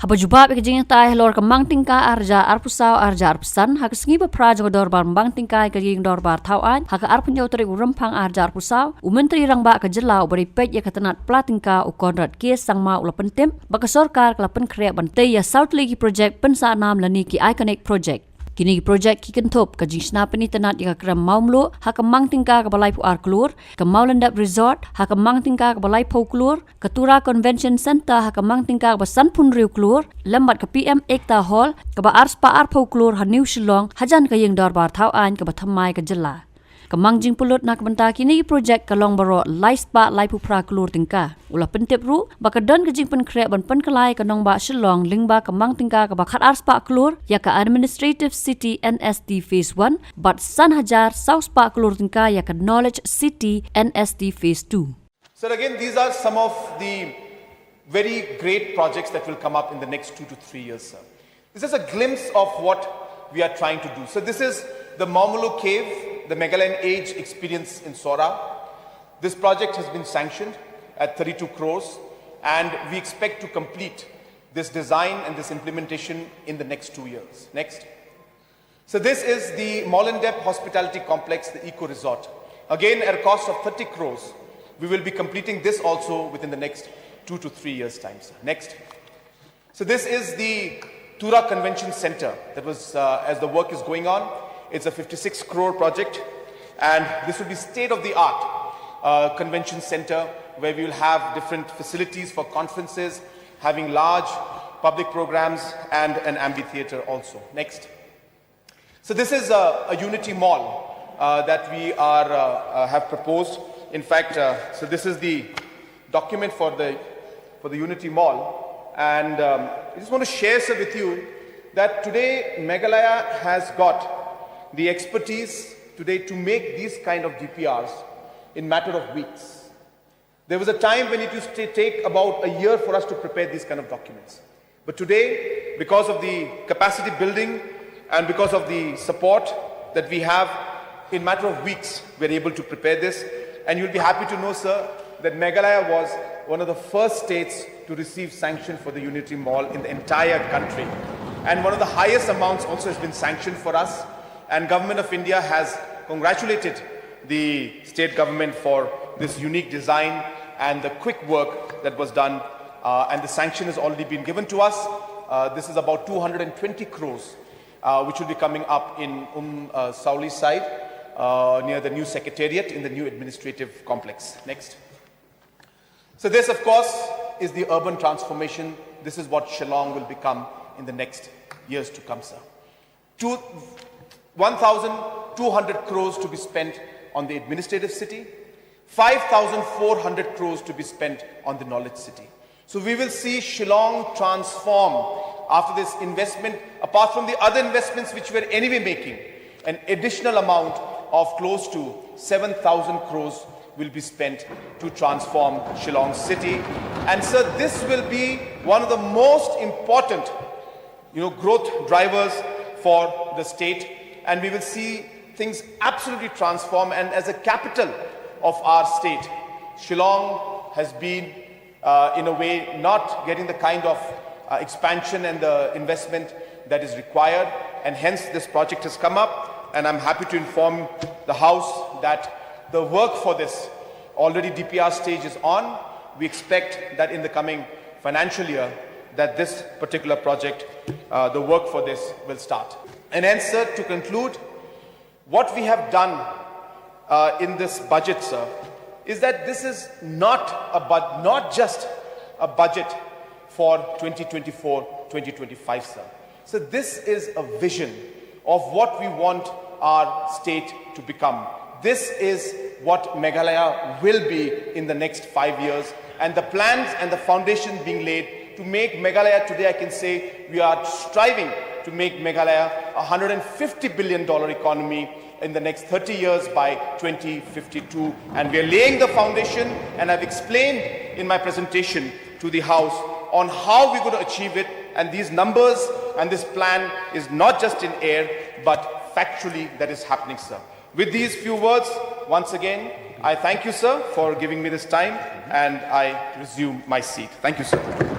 Haba jubab ikajing tai lor kemang tingka arja arpusau arja arpusan hak sengi bepra jog dorbar mbang tingkai kajing dorbar tauan hak arpunya utari urempang arja arpusau umentri rangba kejelau beri pej ya ketenat platingka ukonrat kes sangma ula pentem baka Sorkar kala Pynkhreh bantai ya South Legi project pensanam lani ki iconic project. Kini projek kikentop ke jingsna Pynitynnad ika kram Mulu ha kemang tingka ke balai puar Klur ke Mawsmai resort ha kemang tingka ke balai pau Klur ke Tura convention center ha kemang tingka ke basan pun riu Klur lembat ke PM Ekta hall ke ba ars pa ar pau Klur ha New Shillong hajan ke yeng dorbar tauan ke bathamai ke jela kemang jing pulut nak benta kini projek kalong baro life spa lai pupra Klur tingka ulah pentep ru baka don ke jing Pynkhreh ban penkelai ke nong ba Shillong lingba kemang tingka ke bakat ars pa Klur ya ke administrative city NSD phase 1 bat san hajar south spa Klur tingka ya ke knowledge city NSD phase 2. So again, these are some of the very great projects that will come up in the next 2 to 3 years, sir. This is a glimpse of what we are trying to do. So this is the Mulu cave, the Meghalayan age experience in Sora. This project has been sanctioned at 32 crores and we expect to complete this design and this implementation in the next 2 years. Next. So this is the Mawsmai Hospitality Complex, the Eco Resort. Again, at a cost of 30 crores, we will be completing this also within the next 2 to 3 years' time. Sir. Next. So this is the Tura Convention Center. That was, as the work is going on, it's a 56 crore project, and this will be state-of-the-art convention center where we will have different facilities for conferences, having large public programs and an amphitheater also. Next. So this is a Unity Mall that we have proposed. In fact, so this is the document for the Unity Mall, and I just want to share with you that today Meghalaya has got the expertise today to make these kind of DPRs in matter of weeks. There was a time when it used to take about a year for us to prepare these kind of documents. But today, because of the capacity building and because of the support that we have, in matter of weeks, we're able to prepare this. And you'll be happy to know, sir, that Meghalaya was one of the first states to receive sanction for the Unity Mall in the entire country. And one of the highest amounts also has been sanctioned for us. And Government of India has congratulated the state government for this unique design and the quick work that was done. And the sanction has already been given to us. This is about 220 crores, which will be coming up in Sauli side, near the new secretariat in the new administrative complex. Next. So this, of course, is the urban transformation. This is what Shillong will become in the next years to come, sir. 1,200 crores to be spent on the administrative city, 5,400 crores to be spent on the knowledge city. So we will see Shillong transform after this investment, apart from the other investments which we're anyway making. An additional amount of close to 7,000 crores will be spent to transform Shillong city. And sir, this will be one of the most important, growth drivers for the state. And we will see things absolutely transform. And as a capital of our state, Shillong has been, in a way, not getting the kind of expansion and the investment that is required. And hence, this project has come up. And I'm happy to inform the House that the work for this already DPR stage is on. We expect that in the coming financial year, that this particular project, the work for this will start. And hence, sir, to conclude, what we have done in this budget, sir, is that this is not just a budget for 2024-2025, sir. So this is a vision of what we want our state to become. This is what Meghalaya will be in the next 5 years, and the plans and the foundation being laid to make Meghalaya today, I can say, we are striving to make Meghalaya a $150 billion economy in the next 30 years by 2052. And we are laying the foundation, and I've explained in my presentation to the House on how we're going to achieve it. And these numbers and this plan is not just in air, but factually that is happening, sir. With these few words, once again, I thank you, sir, for giving me this time, and I resume my seat. Thank you, sir.